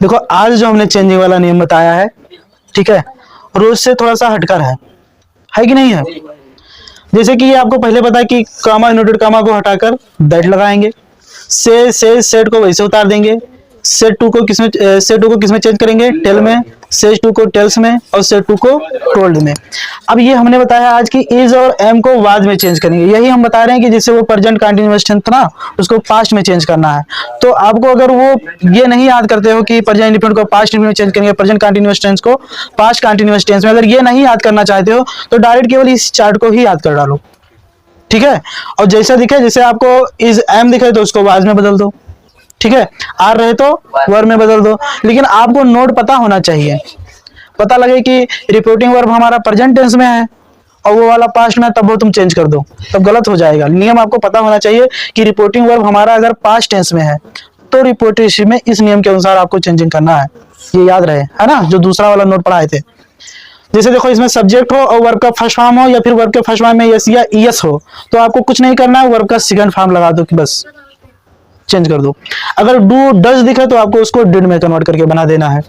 देखो आज जो हमने चेंजिंग वाला नियम बताया है, ठीक है, रोज से थोड़ा सा हटकर है कि नहीं है। जैसे कि ये आपको पहले पता है कि कामा इनवर्टेड कामा को हटाकर दैट लगाएंगे, से सेट को वैसे उतार देंगे, सेट टू को किसमें चेंज करेंगे, टेल में, सेट टू को टेल्स में, और सेट टू को टोल्ड में। अब ये हमने बताया आज कि इज और एम को बाद में चेंज करेंगे, यही हम बता रहे हैं कि जिससे वो प्रेजेंट कंटीन्यूअस टेंस था ना, उसको पास्ट में चेंज करना है। तो आपको अगर वो ये नहीं याद करते हो कि प्रेजेंट इंडेफिनिट को पास्ट में चेंज करेंगे, प्रेजेंट कंटीन्यूअस टेंस को पास्ट कंटीन्यूअस टेंस में, अगर ये नहीं याद करना चाहते हो तो डायरेक्ट केवल इस चार्ट को ही याद कर डालो, ठीक है। और जैसा दिखे, जैसे आपको इज एम दिखे तो उसको वाज में बदल दो, ठीक है, आर रहे तो वर में बदल दो। लेकिन आपको नोट पता होना चाहिए, पता लगे कि रिपोर्टिंग वर्ब हमारा प्रेजेंट टेंस में है और वो वाला पास्ट में, तब वो तुम चेंज कर दो, तब गलत हो जाएगा। नियम आपको पता होना चाहिए कि रिपोर्टिंग वर्ब हमारा अगर पास्ट टेंस में है तो रिपोर्टिंग में इस नियम के अनुसार आपको चेंजिंग करना है, ये याद रहे, है ना, जो दूसरा वाला नोट पढ़ाए थे। जैसे देखो इसमें सब्जेक्ट हो और वर्ब का फर्स्ट फॉर्म हो, या फिर वर्ब के फर्स्ट फॉर्म में यस या ईएस हो, तो आपको कुछ नहीं करना है, वर्ब का सेकंड फॉर्म लगा दो कि बस चेंज कर दो। अगर डू डज दिखे तो आपको उसको डिड में कन्वर्ट करके बना देना है,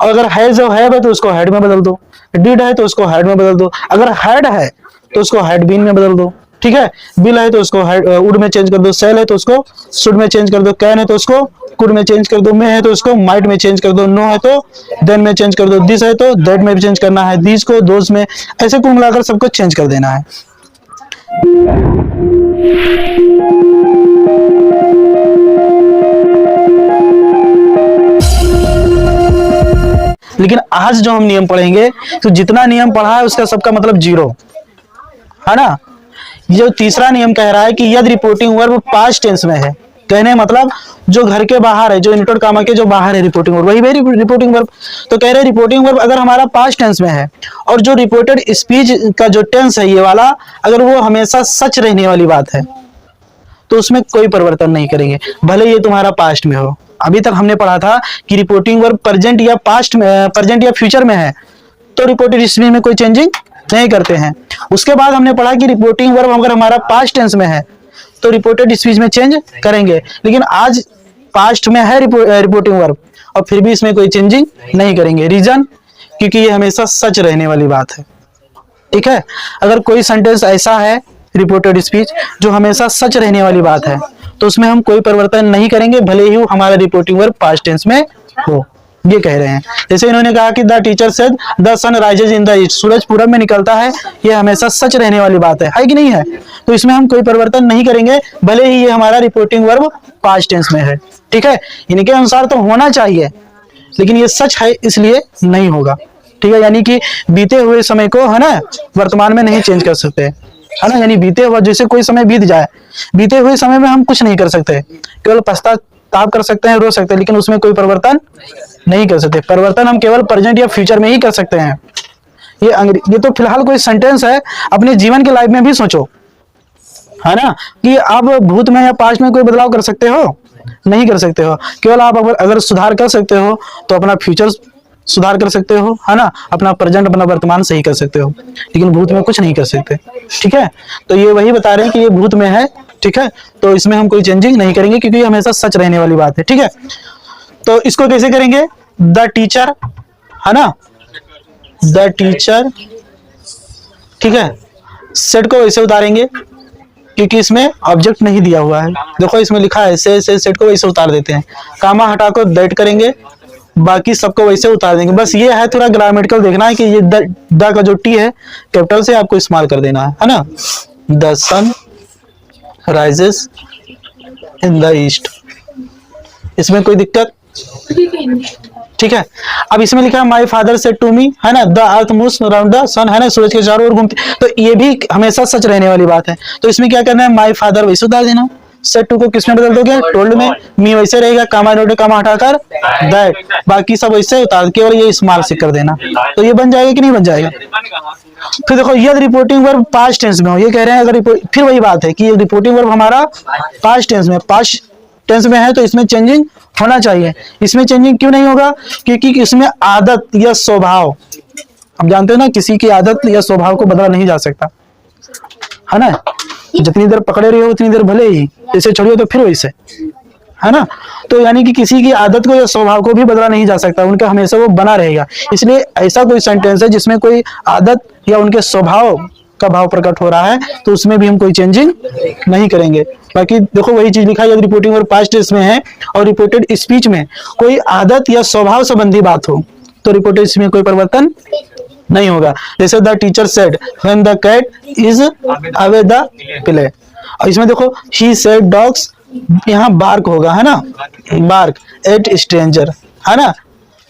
और अगर हैज और हैव है तो उसको हैड में बदल दो, डिड है तो उसको हैड में बदल दो, अगर हैड है तो उसको हैड बीन में बदल दो, ठीक है, बिल है तो उसको वुड में चेंज कर दो, सेल है तो उसको शुड में चेंज कर दो, कैन है तो उसको कुड में चेंज कर दो, मे है तो उसको माइट में चेंज कर दो, नो है तो देन में चेंज कर दो, दिस है तो दैट में भी चेंज करना है, दीज को दोज में, ऐसे कुल मिलाकर सबको चेंज कर देना है। लेकिन आज जो हम नियम पढ़ेंगे तो जितना नियम पढ़ा है उसका सबका मतलब जीरो, है ना। ये तीसरा नियम कह रहा है कि यदि रिपोर्टिंग वर्ब पास्ट टेंस में है, कहने मतलब जो घर के बाहर है, जो इनवर्टेड कामा के जो बाहर है रिपोर्टिंग वर्ब, वही रिपोर्टिंग वर्ब। तो कह रहे हैं रिपोर्टिंग वर्ब अगर हमारा पास्ट टेंस में है और जो रिपोर्टेड स्पीच का जो टेंस है ये वाला, अगर वो हमेशा सच रहने वाली बात है तो उसमें कोई परिवर्तन नहीं करेंगे, भले ये तुम्हारा पास्ट में हो। अभी तक हमने पढ़ा था कि रिपोर्टिंग वर्ब प्रेजेंट या पास्ट में, प्रेजेंट या फ्यूचर में है तो रिपोर्टेड स्पीच में कोई चेंजिंग नहीं करते हैं। उसके बाद हमने पढ़ा कि रिपोर्टिंग वर्ब अगर हमारा पास्ट टेंस में है तो रिपोर्टेड स्पीच में चेंज करेंगे। लेकिन आज पास्ट में है रिपोर्टिंग वर्ब और फिर भी इसमें कोई चेंजिंग नहीं करेंगे। रीजन, क्योंकि ये हमेशा सच रहने वाली बात है, ठीक है। अगर कोई सेंटेंस ऐसा है रिपोर्टेड स्पीच जो हमेशा सच रहने वाली बात है तो उसमें हम कोई परिवर्तन नहीं करेंगे, भले ही हमारा रिपोर्टिंग वर्ब पास्ट टेंस में हो, ये कह रहे हैं। जैसे इन्होंने कहा कि the teacher said the sun rises in the east, सूरज पूरब में निकलता है, ये हमेशा सच रहने वाली बात है कि नहीं है। तो इसमें हम कोई परिवर्तन नहीं करेंगे, भले ही ये हमारा रिपोर्टिंग वर्ब पास्ट टेंस में है, ठीक है। इनके अनुसार तो होना चाहिए, लेकिन ये सच है इसलिए नहीं होगा, ठीक है। यानी कि बीते हुए समय को, है ना, वर्तमान में नहीं चेंज कर सकते, है ना। यानी बीते हुआ, जैसे कोई समय बीत जाए, बीते हुए समय में हम कुछ नहीं कर सकते, केवल पश्चाताप कर सकते हैं, रो सकते हैं, लेकिन उसमें कोई परिवर्तन नहीं कर सकते। परिवर्तन हम केवल प्रेजेंट या फ्यूचर में ही कर सकते हैं। ये तो फिलहाल कोई सेंटेंस है, अपने जीवन के लाइफ में भी सोचो, है ना, कि आप भूत में या पास्ट में कोई बदलाव कर सकते हो, नहीं कर सकते हो। केवल आप अगर सुधार कर सकते हो तो अपना फ्यूचर सुधार कर सकते हो, है ना, अपना प्रेजेंट, अपना वर्तमान सही कर सकते हो, लेकिन भूत में कुछ नहीं कर सकते, ठीक है। तो ये वही बता रहे हैं कि ये भूत में है, ठीक है, तो इसमें हम कोई चेंजिंग नहीं करेंगे क्योंकि ये हमेशा सच रहने वाली बात है, ठीक है। तो इसको कैसे करेंगे, द टीचर, है ना, द टीचर, ठीक है, सेट को वैसे उतारेंगे क्योंकि इसमें ऑब्जेक्ट नहीं दिया हुआ है। देखो इसमें लिखा है से सेट को वैसे उतार देते हैं, कामा हटाकर दैट करेंगे, बाकी सबको वैसे उतार देंगे। बस ये है थोड़ा ग्रामेटिकल देखना है कि ये द का जो टी है कैपिटल से आपको इस्तेमाल कर देना है ना। The sun rises in the east, इसमें कोई दिक्कत, ठीक है। अब इसमें लिखा है my father said to me, है ना, the earth moves around the sun, है ना, सूरज के चारों ओर घूमती, तो ये भी हमेशा सच रहने वाली बात है। तो इसमें क्या करना है, माय फादर वैसे उतार देना, सेड टू को किसमें बदल दोगे, टोल्ड में, मी वैसे रहेगा, कामा नोटे कामा हटाकर दैट, बाकी सब वैसे उतार, केवल ये स्मॉल से कर देना, तो ये बन जाएगा कि नहीं बन जाएगा। फिर देखो यदि रिपोर्टिंग वर्ब पास्ट टेंस में हो, ये कह रहे हैं अगर फिर वही बात है कि रिपोर्टिंग वर्ब हमारा पास्ट टेंस में है तो इसमें चेंजिंग होना चाहिए। इसमें चेंजिंग क्यों नहीं होगा, क्योंकि इसमें आदत या स्वभाव, हम जानते हो ना, किसी की आदत या स्वभाव को बदला नहीं जा सकता, है ना। जितनी देर पकड़े रहे हो उतनी देर भले ही, जैसे छोड़ियो तो फिर वैसे, है ना। तो यानी कि किसी की आदत को या स्वभाव को भी बदला नहीं जा सकता, उनका हमेशा वो बना रहेगा। इसलिए ऐसा कोई सेंटेंस है जिसमें कोई आदत या उनके स्वभाव का भाव प्रकट हो रहा है तो उसमें भी हम कोई चेंजिंग नहीं करेंगे। बाकी देखो वही चीज लिखा है, यदि रिपोर्टिंग और पास्ट टेंस में है और रिपोर्टेड स्पीच में कोई आदत या स्वभाव संबंधी बात हो तो रिपोर्टेड स्पीच में कोई परिवर्तन नहीं होगा। जैसे the teacher said when the cat is away the play. और इसमें देखो ही सेड डॉग्स, यहाँ बार्क होगा, है ना, बार्क एट स्ट्रेंजर, है ना।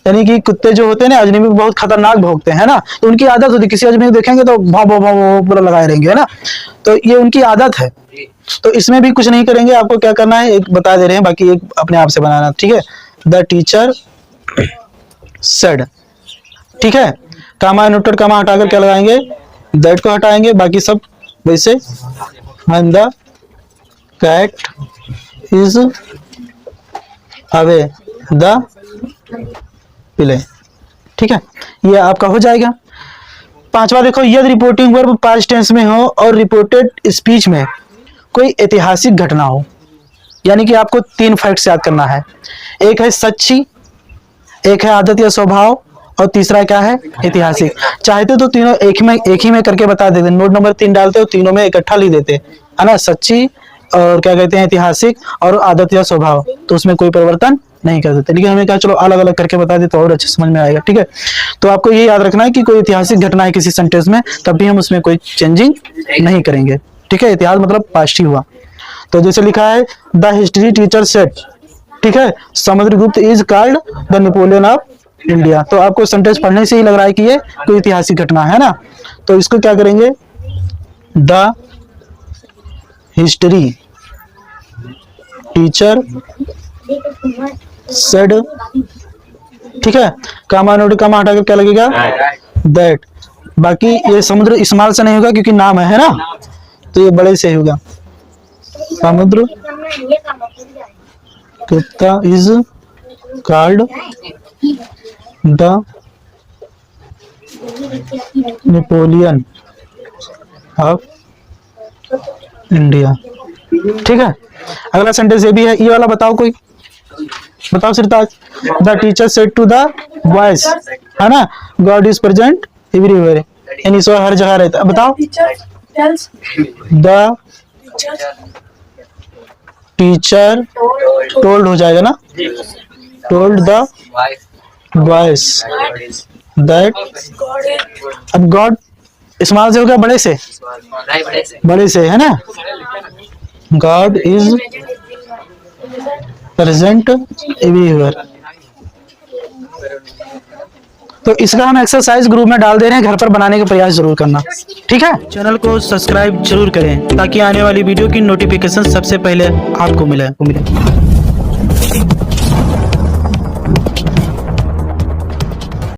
यानी कि कुत्ते जो होते हैं ना अजनबी बहुत खतरनाक भौंकते हैं, है ना। तो उनकी आदत होती है, किसी अजनबी को देखेंगे तो भाव भाव भाव पूरा लगाए रहेंगे, है ना। तो ये उनकी आदत है। तो इसमें भी कुछ नहीं करेंगे, आपको क्या करना है एक बता दे रहे हैं, बाकी एक अपने आप से बनाना, ठीक है। द टीचर सेड, ठीक है। कामा नोटेड कामा हटाकर क्या लगाएंगे, दैट को हटाएंगे, बाकी सब वैसे। When the cat is away the play, ठीक है। ये आपका हो जाएगा। पांचवा देखो, यदि रिपोर्टिंग वर्ब पास्ट टेंस में हो और रिपोर्टेड स्पीच में कोई ऐतिहासिक घटना हो। यानी कि आपको 3 फैक्ट्स याद करना है, एक है सच्ची, एक है आदत या स्वभाव, और तीसरा क्या है ऐतिहासिक। चाहते तो तीनों एक ही में करके बता देते, नोट नंबर 3 डालते हो, तीनों में इकट्ठा लिख देते, है ना। सच्ची और क्या कहते हैं ऐतिहासिक और आदत या स्वभाव, तो उसमें कोई परिवर्तन नहीं कर सकते। लेकिन हमें क्या, चलो अलग अलग करके बता दे तो और अच्छे समझ में आएगा, ठीक है। तो आपको ये याद रखना है कि कोई ऐतिहासिक घटना है किसी सेंटेंस में तब भी हम उसमें कोई चेंजिंग नहीं करेंगे, ठीक है। इतिहास मतलब पास्ट ही हुआ। तो जैसे लिखा है द हिस्ट्री टीचर सेड, ठीक है, Samudragupta is called the Napoleon of India. तो आपको सेंटेंस पढ़ने से ही लग रहा है कि ये कोई ऐतिहासिक घटना है ना। तो इसको क्या करेंगे, द हिस्ट्री टीचर सेड, ठीक है। कामा नोट कामा हटाकर क्या लगेगा, दैट। बाकी ये समुद्र स्मॉल से नहीं होगा क्योंकि नाम है ना, तो ये बड़े से होगा। समुद्र Gupta is called the Napoleon of India, ठीक है। अगला सेंटेंस ये भी है, ये वाला बताओ, कोई बताओ Sirtaj. The teacher said to the boys, है ना, गॉड इज प्रेजेंट एवरीवेयर, यानी ईश्वर हर जगह रहता है। बताओ, द टीचर टोल्ड हो जाएगा ना, टोल्ड द बॉयज दैट। अब गॉड स्मॉल से हो गया बड़े से, बड़े से, है ना। God is present everywhere. तो इसका हम एक्सरसाइज ग्रुप में डाल दे रहे हैं, घर पर बनाने का प्रयास जरूर करना, ठीक है। चैनल को सब्सक्राइब जरूर करें ताकि आने वाली वीडियो की नोटिफिकेशन सबसे पहले आपको मिले।